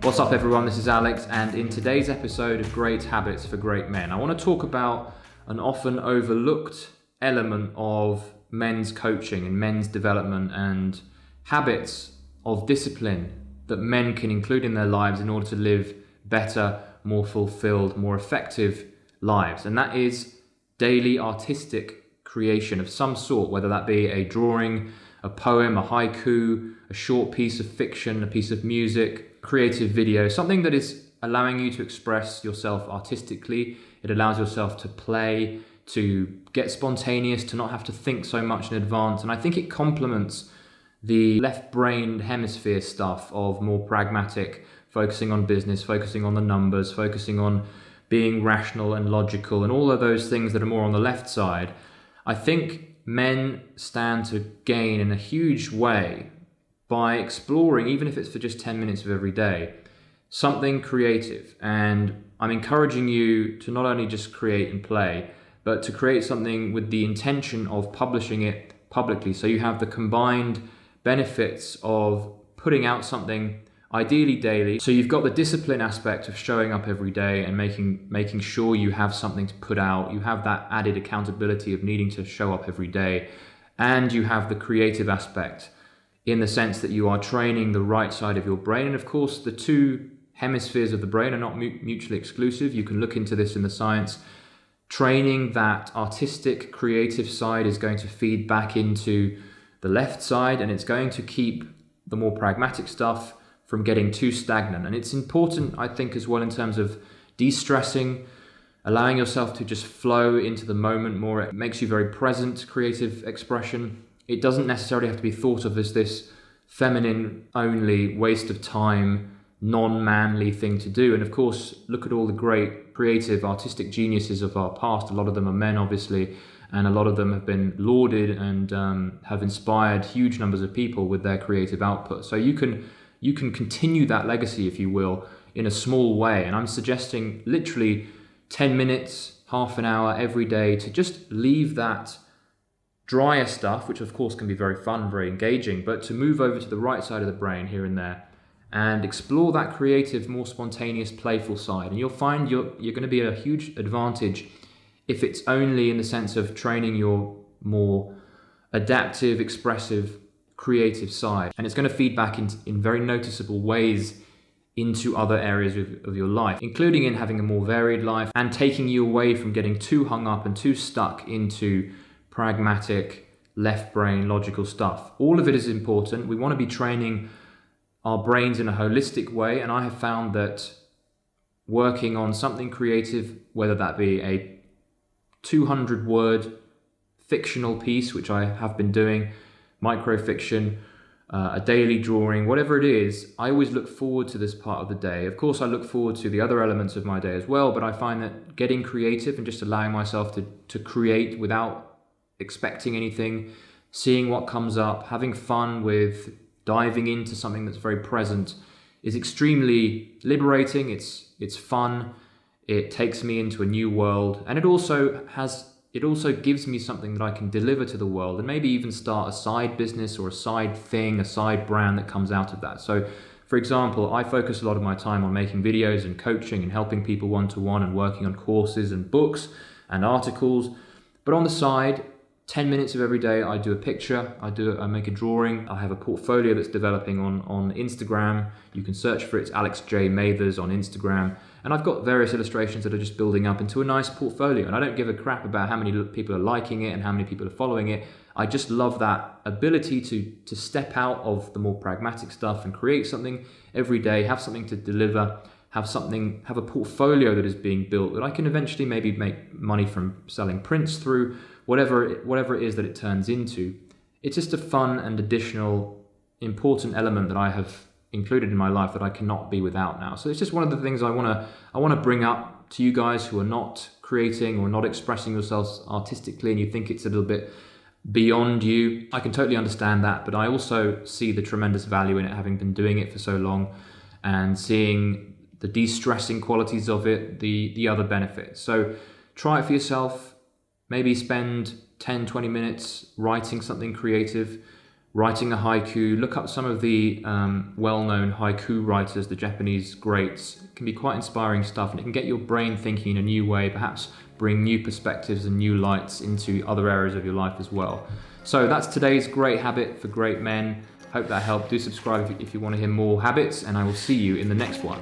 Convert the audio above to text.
What's up everyone, this is Alex, and in today's episode of Great Habits for Great Men, I want to talk about an often overlooked element of men's coaching and men's development and habits of discipline that men can include in their lives in order to live better, more fulfilled, more effective lives. And that is daily artistic creation of some sort, whether that be a drawing, a poem, a haiku, a short piece of fiction, a piece of music, creative video, something that is allowing you to express yourself artistically. It allows yourself to play, to get spontaneous, to not have to think so much in advance. And I think it complements the left-brained hemisphere stuff of more pragmatic, focusing on business, focusing on the numbers, focusing on being rational and logical, and all of those things that are more on the left side. I think men stand to gain in a huge way by exploring, even if it's for just 10 minutes of every day, something creative. And I'm encouraging you to not only just create and play, but to create something with the intention of publishing it publicly. So you have the combined benefits of putting out something ideally daily. So you've got the discipline aspect of showing up every day and making sure you have something to put out. You have that added accountability of needing to show up every day. And you have the creative aspect in the sense that you are training the right side of your brain. And of course, the two hemispheres of the brain are not mutually exclusive. You can look into this in the science. Training that artistic, creative side is going to feed back into the left side, and it's going to keep the more pragmatic stuff from getting too stagnant. And it's important, I think, as well in terms of de-stressing, allowing yourself to just flow into the moment more. It makes you very present, creative expression. It doesn't necessarily have to be thought of as this feminine only waste of time, non-manly thing to do. And of course, look at all the great creative artistic geniuses of our past. A lot of them are men, obviously, and a lot of them have been lauded and have inspired huge numbers of people with their creative output. So you can continue that legacy, if you will, in a small way. And I'm suggesting literally 10 minutes, half an hour every day to just leave that drier stuff, which of course can be very fun, very engaging, but to move over to the right side of the brain here and there and explore that creative, more spontaneous, playful side. And you'll find you're going to be at a huge advantage if it's only in the sense of training your more adaptive, expressive, creative side. And it's going to feed back in very noticeable ways into other areas of your life, including in having a more varied life and taking you away from getting too hung up and too stuck into pragmatic, left brain, logical stuff. All of it is important. We want to be training our brains in a holistic way. And I have found that working on something creative, whether that be a 200-word fictional piece, which I have been doing, microfiction, a daily drawing, whatever it is, I always look forward to this part of the day. Of course, I look forward to the other elements of my day as well, but I find that getting creative and just allowing myself to create without expecting anything, seeing what comes up, having fun with diving into something that's very present is extremely liberating. It's fun. It takes me into a new world, and it also gives me something that I can deliver to the world and maybe even start a side business or a side thing, a side brand that comes out of that. So for example, I focus a lot of my time on making videos and coaching and helping people one-to-one and working on courses and books and articles. But on the side, 10 minutes of every day, I do a picture, I make a drawing, I have a portfolio that's developing on Instagram. You can search for it, it's Alex J. Mathers on Instagram. And I've got various illustrations that are just building up into a nice portfolio. And I don't give a crap about how many people are liking it and how many people are following it. I just love that ability to step out of the more pragmatic stuff and create something every day, have something to deliver, have a portfolio that is being built that I can eventually maybe make money from selling prints through, whatever it is that it turns into. It's just a fun and additional important element that I have included in my life that I cannot be without now. So it's just one of the things I want to bring up to you guys who are not creating or not expressing yourselves artistically and you think it's a little bit beyond you. I can totally understand that, but I also see the tremendous value in it, having been doing it for so long and seeing the de-stressing qualities of it, the other benefits. So try it for yourself. Maybe spend 10, 20 minutes writing something creative, writing a haiku. Look up some of the well-known haiku writers, the Japanese greats. It can be quite inspiring stuff, and it can get your brain thinking in a new way, perhaps bring new perspectives and new lights into other areas of your life as well. So that's today's great habit for great men. Hope that helped. Do subscribe if you want to hear more habits, and I will see you in the next one.